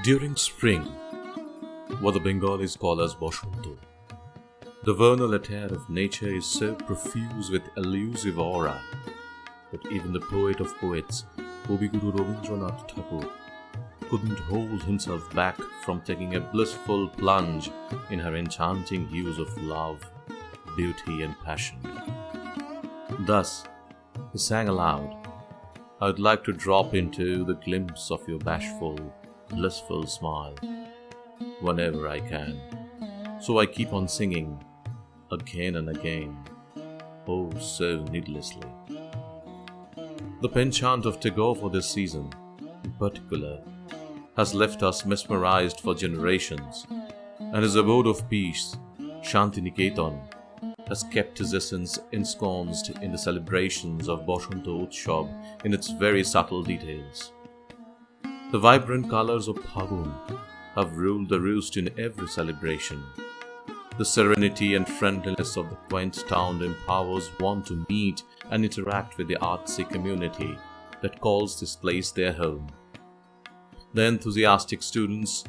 During spring, what the Bengalis call as Boshanto, the vernal attire of nature is so profuse with elusive aura that even the poet of poets, Kobiguru Rabindranath Tagore, couldn't hold himself back from taking a blissful plunge in her enchanting hues of love, beauty, and passion. Thus, he sang aloud, "I would like to drop into the glimpse of your bashful, blissful smile whenever I can. So I keep on singing again and again, oh so needlessly." The penchant of Tagore for this season, in particular, has left us mesmerized for generations, and his abode of peace, Shantiniketan, has kept his essence ensconced in the celebrations of Boshanto Utshab in its very subtle details. The vibrant colors of Phagun have ruled the roost in every celebration. The serenity and friendliness of the quaint town empowers one to meet and interact with the artsy community that calls this place their home. The enthusiastic students,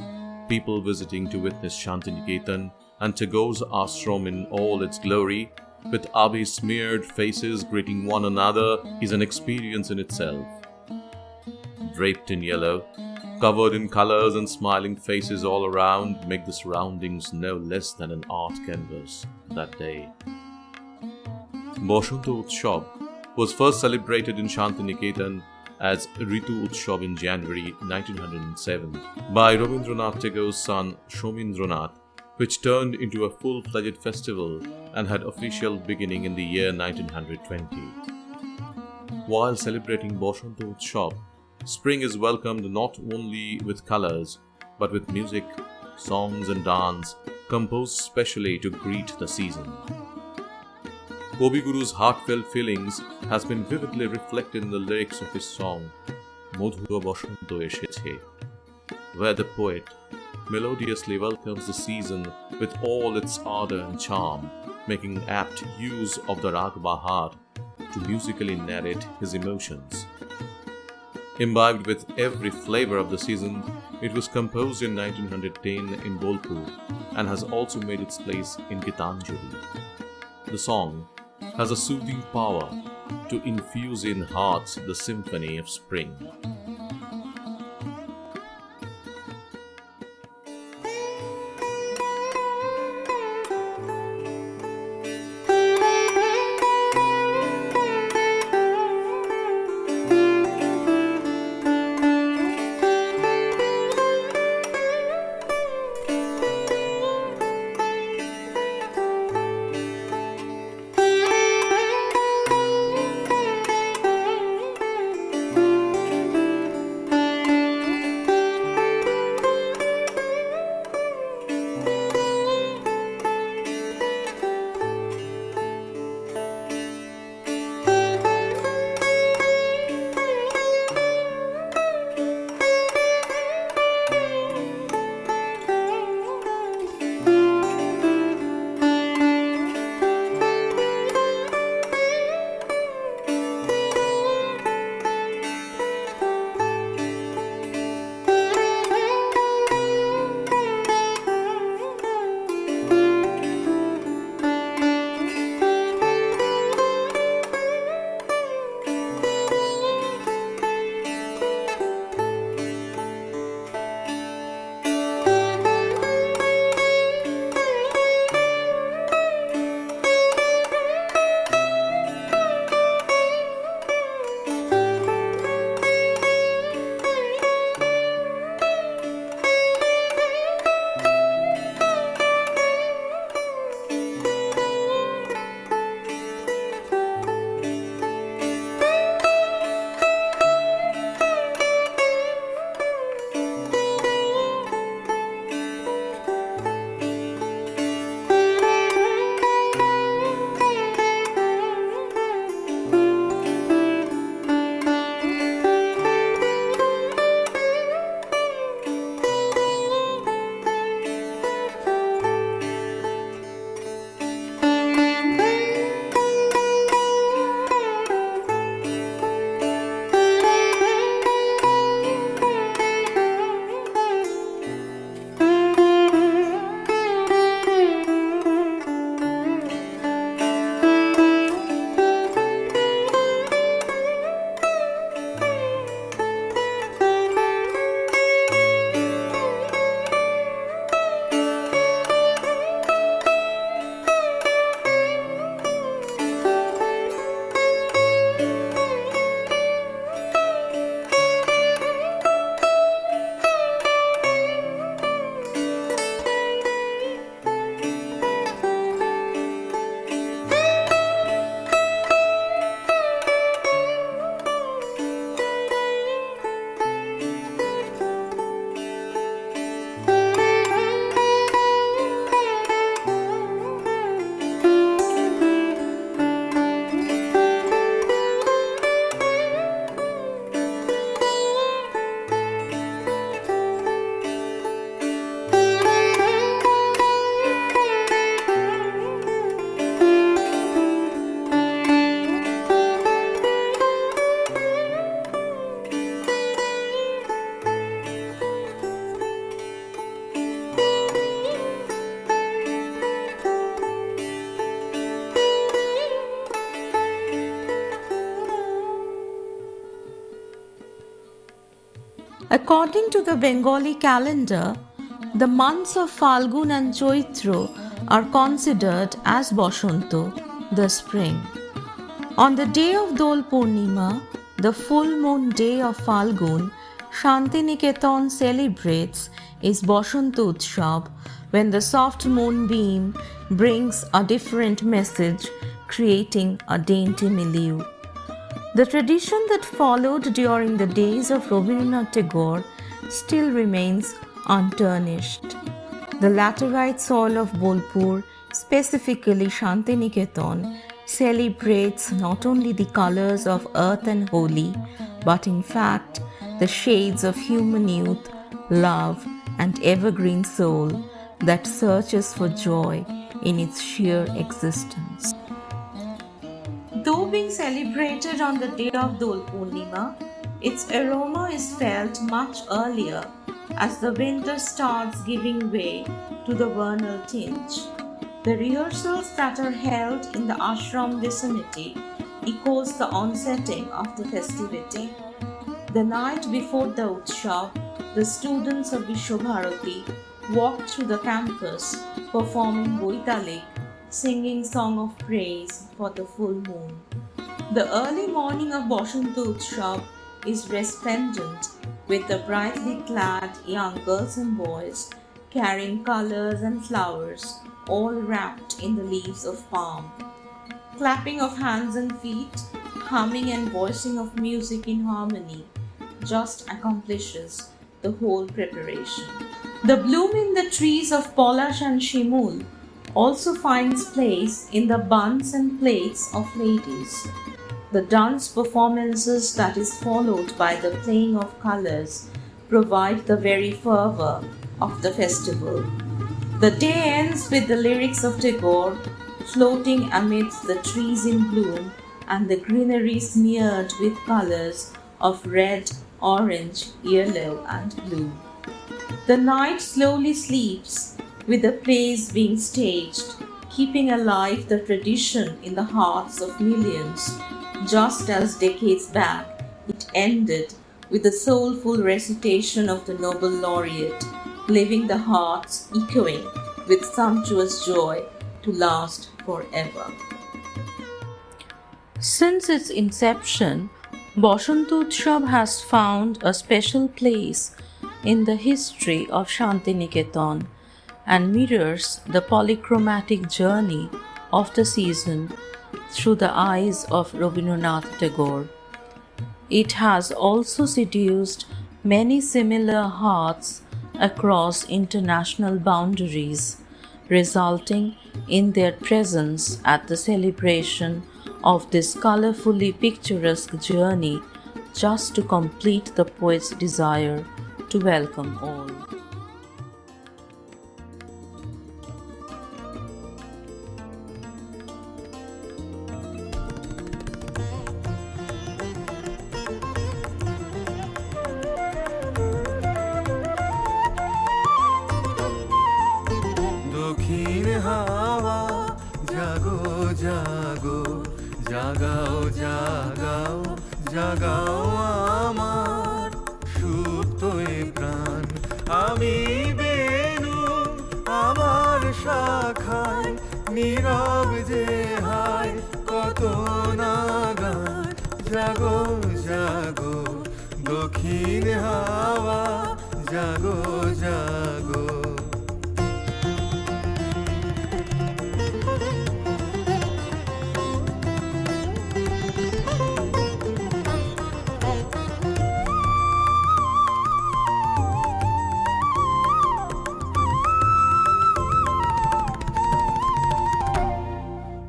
people visiting to witness Shantiniketan and Tagore's ashram in all its glory, with abhi-smeared faces greeting one another, is an experience in itself. Draped in yellow, covered in colors and smiling faces all around make the surroundings no less than an art canvas that day. Boshanto Utshab was first celebrated in Shantiniketan as Ritu Utshab in January 1907 by Rabindranath Tagore's son Shomindranath which turned into a full-fledged festival and had official beginning in the year 1920. While celebrating Bosonto Utsav, spring is welcomed not only with colors but with music, songs and dance composed specially to greet the season. Kobiguru's heartfelt feelings has been vividly reflected in the lyrics of his song Modhuro Bosonto Esheche, where the poet melodiously welcomes the season with all its ardor and charm, making apt use of the Rag Bahar to musically narrate his emotions. Imbibed with every flavor of the season, it was composed in 1910 in Bolpur and has also made its place in Gitanjali. The song has a soothing power to infuse in hearts the symphony of spring. According to the Bengali calendar, the months of Falgun and Chaitra are considered as Bosonto, the spring. On the day of Dol Purnima, the full moon day of Falgun, Shantiniketan celebrates its Bosonto Utsav, when the soft moonbeam brings a different message, creating a dainty milieu. The tradition that followed during the days of Rabindranath Tagore still remains untarnished. The laterite soil of Bolpur, specifically Shantiniketan, celebrates not only the colors of earth and holy, but in fact the shades of human youth, love, and evergreen soul that searches for joy in its sheer existence. Though being celebrated on the day of Dol Purnima, its aroma is felt much earlier as the winter starts giving way to the vernal tinge. The rehearsals that are held in the ashram vicinity echoes the onsetting of the festivity. The night before the Utshav, the students of Vishwabharati walk through the campus performing Boitalik, singing song of praise for the full moon. The early morning of Bashanta Utshav is resplendent with the brightly clad young girls and boys carrying colors and flowers all wrapped in the leaves of palm. Clapping of hands and feet, humming and voicing of music in harmony just accomplishes the whole preparation. The bloom in the trees of Polash and Shimul also finds place in the buns and plaits of ladies. The dance performances that is followed by the playing of colors provide the very fervor of the festival. The day ends with the lyrics of Tagore floating amidst the trees in bloom and the greenery smeared with colors of red, orange, yellow, and blue. The night slowly sleeps with the plays being staged, keeping alive the tradition in the hearts of millions, just as decades back it ended with the soulful recitation of the Nobel laureate, leaving the hearts echoing with sumptuous joy to last forever. Since its inception, Bashanta Utsav has found a special place in the history of Shantiniketan and mirrors the polychromatic journey of the season through the eyes of Rabindranath Tagore. It has also seduced many similar hearts across international boundaries, resulting in their presence at the celebration of this colorfully picturesque journey just to complete the poet's desire to welcome all. দক্ষিণ হাওয়া জাগো জাগো জাগাও জাগাও জাগাও আমার সুপ্ত এ প্রাণ আমি বেনু আমার শাখায় নীরব যে হায় কত না গান জাগো জাগো দক্ষিণ হাওয়া জাগো জাগো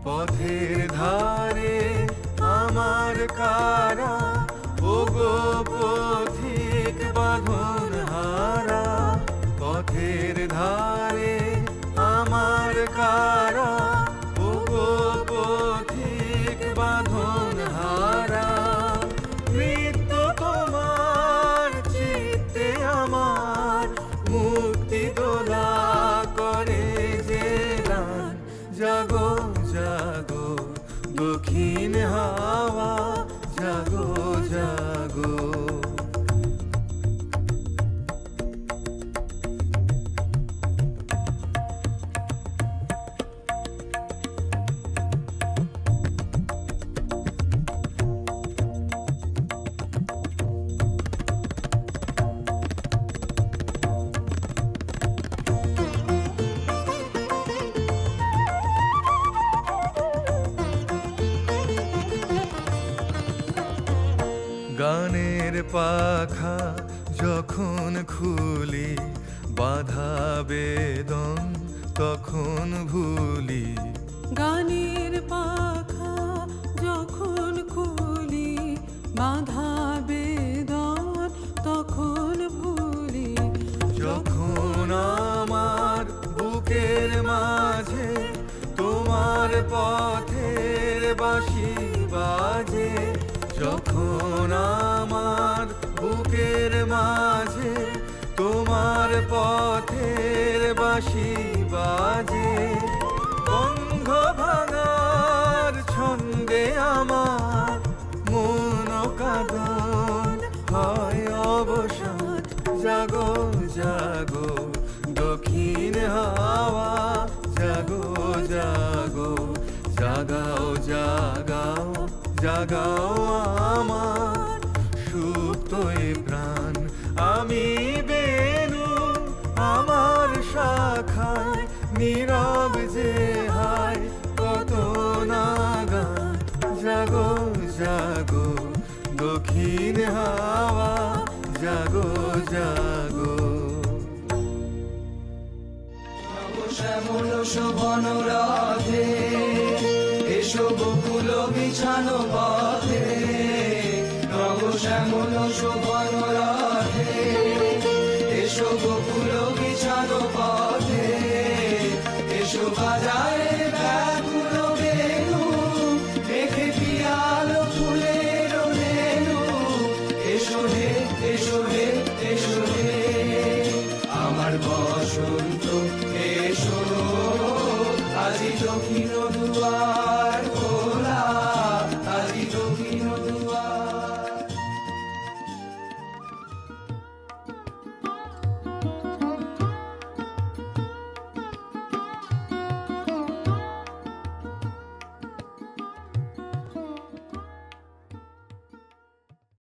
পথের ধারে আমার কারা ওগো পথিক বাঁধন হারা পথের ধারে আমার কারা ওগো পথিক বাঁধন হারা মৃত্যু তোমার চিত্তে আমার মুক্তি দোলা করে যে দান জাগো জাগো দক্ষিণ হাওয়া জাগো জাগো পাখা যখন খুলি, বাধা বেদন তখন ভুলি। গানের পাখা যখন খুলি, বাধা বেদন তখন ভুলি। যখন আমার বুকের মাঝে তোমার পথের বাঁশি বাজে, যখন আমার বুকের মাঝে তোমার পথের বাঁশি বাজে, বন্ধ ভাঙার ছন্দে আমার মন কাঁদন হয় অবসাদ। জাগো জাগো দক্ষিণ হাওয়া, জাগো জাগো জাগাও জাগাও জাগাও আমার সুপ্ত এ প্রাণ। আমি বেনু আমার শাখায় নীরব যে হায় কত নাগান। জাগো জাগো দক্ষিণ হাওয়া, জাগো জাগো। শ্যামল শোভন রাধে, এসো বকুল বিছানো পথে। নব শ্যামল শোভন